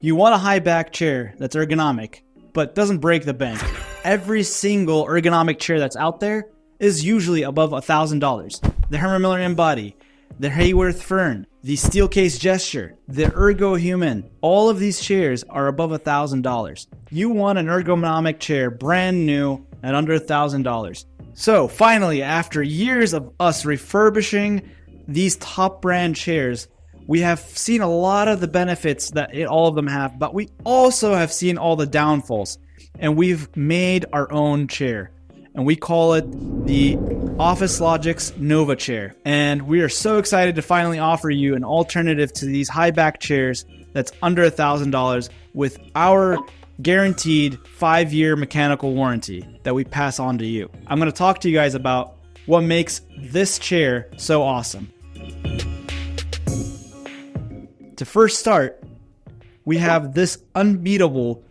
You want a high back chair that's ergonomic, but doesn't break the bank. Every single ergonomic chair that's out there is usually above $1,000. The Herman Miller Embody, the Hayworth Fern, the Steelcase Gesture, the Ergo Human, all of these chairs are above $1,000. You want an ergonomic chair brand new at under $1,000. So finally, after years of us refurbishing these top brand chairs, we have seen a lot of the benefits that all of them have, but we also have seen all the downfalls. And we've made our own chair. And we call it the OfficeLogix Nova chair. And we are so excited to finally offer you an alternative to these high back chairs that's under $1,000 with our guaranteed 5-year mechanical warranty that we pass on to you. I'm going to talk to you guys about what makes this chair so awesome. To first start, we have this unbeatable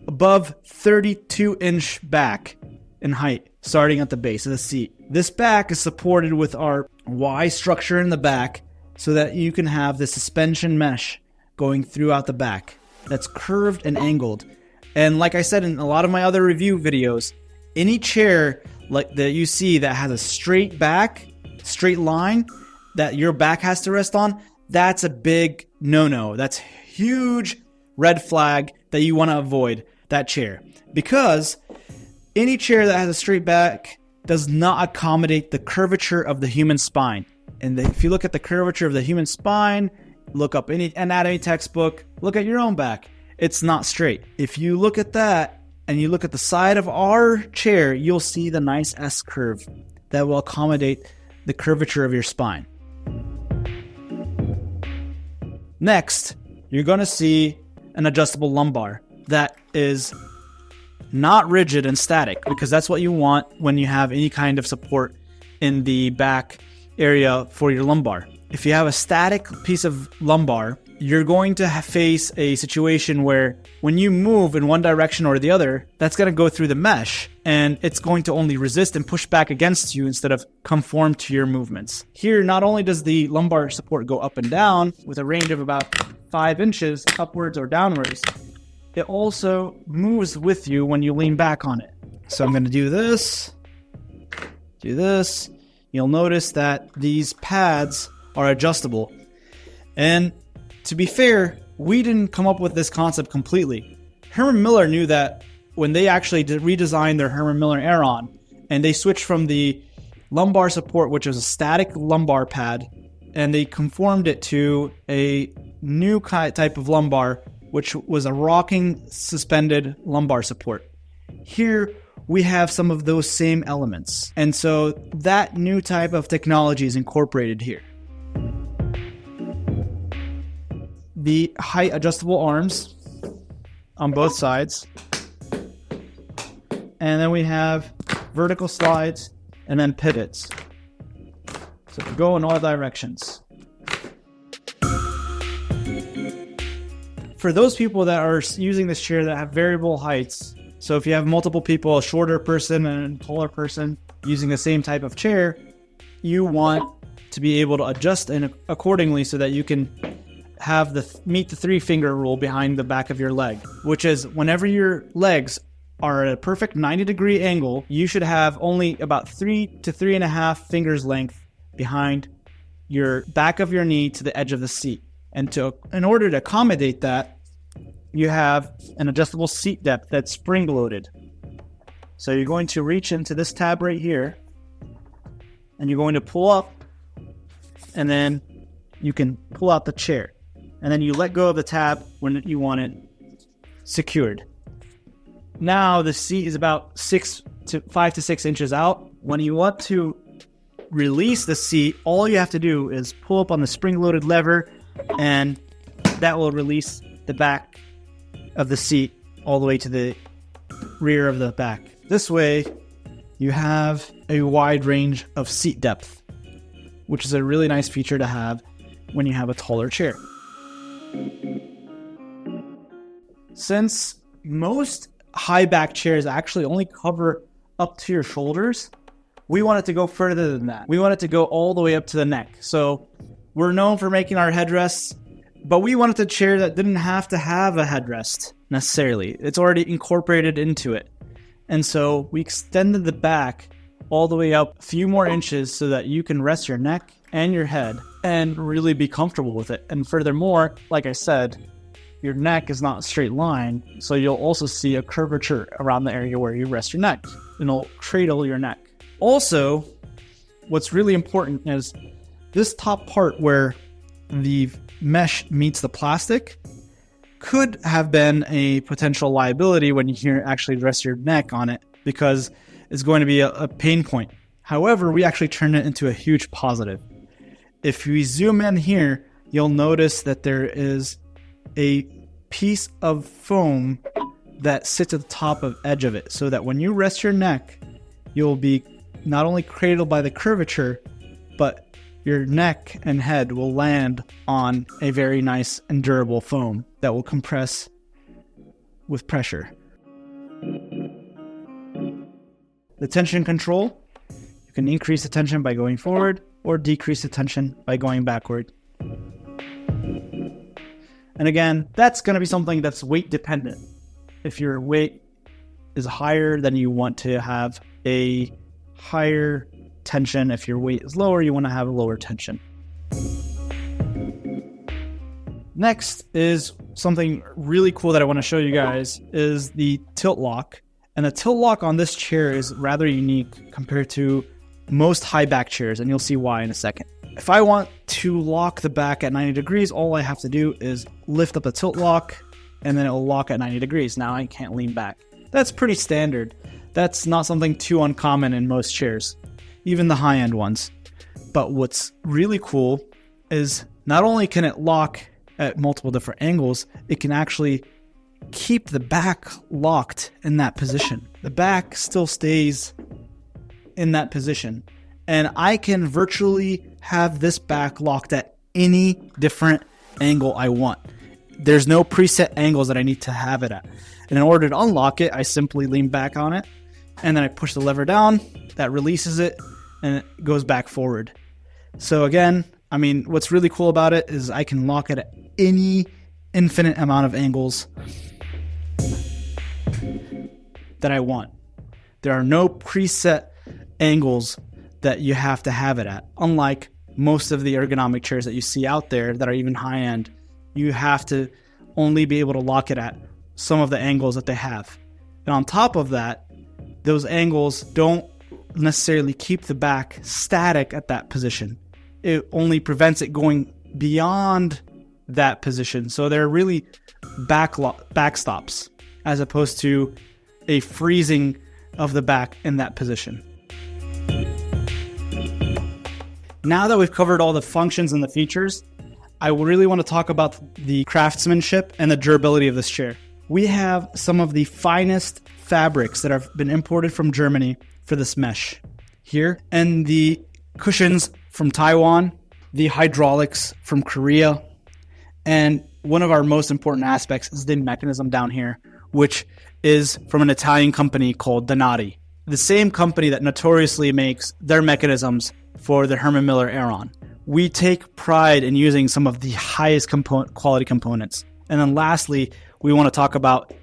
above 32-inch back in height, starting at the base of the seat. This back is supported with our Y structure in the back so that you can have the suspension mesh going throughout the back that's curved and angled. And like I said in a lot of my other review videos, any chair like that you see that has a straight back, straight line that your back has to rest on, that's a big no-no. That's huge red flag that you want to avoid that chair, because any chair that has a straight back does not accommodate the curvature of the human spine. And if you look at the curvature of the human spine, look up any anatomy textbook, look at your own back, it's not straight. If you look at that and you look at the side of our chair, you'll see the nice S curve that will accommodate the curvature of your spine. Next, you're going to see an adjustable lumbar that is not rigid and static, because that's what you want when you have any kind of support in the back area for your lumbar. If you have a static piece of lumbar, you're going to face a situation where when you move in one direction or the other, that's going to go through the mesh and it's going to only resist and push back against you instead of conform to your movements. Here, not only does the lumbar support go up and down with a range of about 5 inches upwards or downwards, it also moves with you when you lean back on it. So I'm going to do this. You'll notice that these pads are adjustable. And to be fair, we didn't come up with this concept completely. Herman Miller knew that when they actually redesigned their Herman Miller Aeron, and they switched from the lumbar support, which was a static lumbar pad, and they conformed it to a new type of lumbar, which was a rocking suspended lumbar support. Here we have some of those same elements. And so that new type of technology is incorporated here. The height adjustable arms on both sides. And then we have vertical slides and then pivots. So to go in all directions. For those people that are using this chair that have variable heights, so if you have multiple people, a shorter person and a taller person using the same type of chair, you want to be able to adjust accordingly so that you can have meet the 3-finger rule behind the back of your leg, which is whenever your legs are at a perfect 90-degree angle, you should have only about 3 to 3.5 fingers length behind your back of your knee to the edge of the seat. And in order to accommodate that, you have an adjustable seat depth that's spring-loaded. So you're going to reach into this tab right here, and you're going to pull up, and then you can pull out the chair. And then you let go of the tab when you want it secured. Now the seat is about 5 to 6 inches out. When you want to release the seat, all you have to do is pull up on the spring-loaded lever, and that will release the back of the seat all the way to the rear of the back. This way, you have a wide range of seat depth, which is a really nice feature to have when you have a taller chair. Since most high back chairs actually only cover up to your shoulders, we wanted to go further than that. We wanted to go all the way up to the neck. So we're known for making our headrests But we wanted a chair that didn't have to have a headrest necessarily. It's already incorporated into it. And so we extended the back all the way up a few more inches so that you can rest your neck and your head and really be comfortable with it. And furthermore, like I said, your neck is not a straight line, so you'll also see a curvature around the area where you rest your neck, and it'll cradle your neck. Also, what's really important is this top part where the mesh meets the plastic could have been a potential liability when you actually rest your neck on it, because it's going to be a pain point. However, we actually turned it into a huge positive. If we zoom in here, you'll notice that there is a piece of foam that sits at the top of edge of it, so that when you rest your neck, you'll be not only cradled by the curvature, but your neck and head will land on a very nice and durable foam that will compress with pressure. The tension control, you can increase the tension by going forward or decrease the tension by going backward. And again, that's going to be something that's weight dependent. If your weight is higher, then you want to have a higher tension. If your weight is lower, you want to have a lower tension. Next is something really cool that I want to show you guys is the tilt lock. And the tilt lock on this chair is rather unique compared to most high back chairs, and you'll see why in a second. If I want to lock the back at 90 degrees, all I have to do is lift up the tilt lock, and then it will lock at 90 degrees. Now I can't lean back. That's pretty standard. That's not something too uncommon in most chairs, even the high-end ones. But what's really cool is not only can it lock at multiple different angles, it can actually keep the back locked in that position. The back still stays in that position. And I can virtually have this back locked at any different angle I want. There's no preset angles that I need to have it at. And in order to unlock it, I simply lean back on it, and then I push the lever down, that releases it, and it goes back forward. So again, I mean, what's really cool about it is I can lock it at any infinite amount of angles that I want. There are no preset angles that you have to have it at. Unlike most of the ergonomic chairs that you see out there that are even high-end, you have to only be able to lock it at some of the angles that they have. And on top of that, those angles don't necessarily keep the back static at that position. It only prevents it going beyond that position. So they're really backstops as opposed to a freezing of the back in that position. Now that we've covered all the functions and the features, I really want to talk about the craftsmanship and the durability of this chair. We have some of the finest fabrics that have been imported from Germany for this mesh here, and the cushions from Taiwan, the hydraulics from Korea, and one of our most important aspects is the mechanism down here, which is from an Italian company called Donati, the same company that notoriously makes their mechanisms for the Herman Miller Aeron. We take pride in using some of the highest quality components. And then lastly, we want to talk about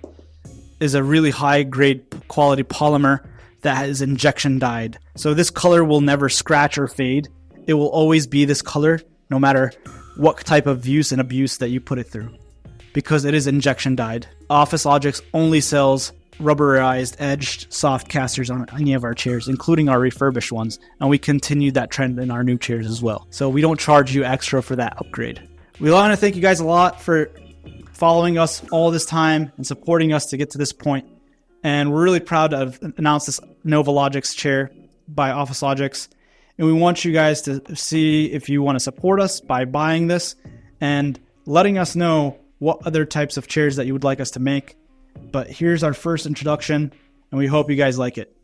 is a really high grade quality polymer that is injection dyed. So this color will never scratch or fade. It will always be this color no matter what type of use and abuse that you put it through, because it is injection dyed. OfficeLogix only sells rubberized edged soft casters on any of our chairs, including our refurbished ones, and we continue that trend in our new chairs as well. So we don't charge you extra for that upgrade. We want to thank you guys a lot for following us all this time and supporting us to get to this point. And we're really proud to have announced this Nova Logix chair by OfficeLogix. And we want you guys to see if you want to support us by buying this and letting us know what other types of chairs that you would like us to make. But here's our first introduction, and we hope you guys like it.